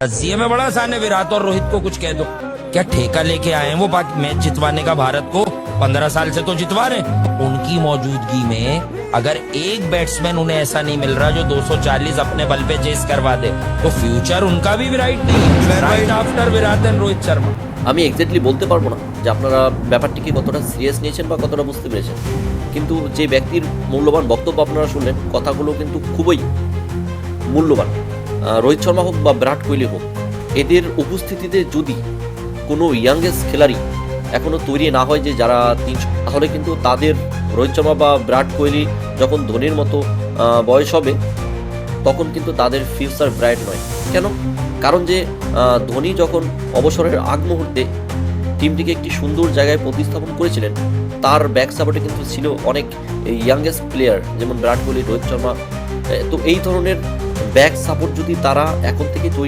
जीए में बड़ा आसान है, विराट और रोहित को कुछ कह दो। क्या ठेका लेके आए हैं वो मैच जितवाने का भारत को? 15 साल से तो जितवा रहे। उनकी मौजूदगी में अगर एक बैट्समैन उन्हें ऐसा नहीं मिल रहा जो 240 अपने बल पे चेस करवा दे, तो फ्यूचर उनका भी ब्राइट नहीं, right after Virat and Rohit Sharma. আমি এক্স্যাক্টলি বলতে পারবো না যে আপনারা ব্যাপারটিকে কতটা সিরিয়াস নিয়েছেন বা কতটা বুঝতে পেরেছেন, কিন্তু যে ব্যক্তির মূল্যবান বক্তব্য আপনারা শুনলেন, কথাগুলো কিন্তু খুবই মূল্যবান। রোহিত শর্মা হোক বা বিরাট কোহলি হোক, এদের উপস্থিতিতে যদি কোনো ইয়াংগেস্ট খেলাড়ি এখনও তৈরি না হয় যে যারা 300, তাহলে কিন্তু তাদের রোহিত শর্মা বা বিরাট কোহলি যখন ধোনির মতো বয়স হবে, তখন কিন্তু তাদের ফিউচার ব্রাইট নয়। কেন? কারণ যে ধোনি যখন অবসরের আগ মুহূর্তে টিমটিকে একটি সুন্দর জায়গায় প্রতিস্থাপন করেছিলেন, তার ব্যাক সাপোর্টে কিন্তু ছিল অনেক ইয়াংগেস্ট প্লেয়ার, যেমন বিরাট কোহলি, রোহিত শর্মা। তো এই ধরনের ব্যাক সাপোর্ট যদি তারা এখন থেকে তৈরি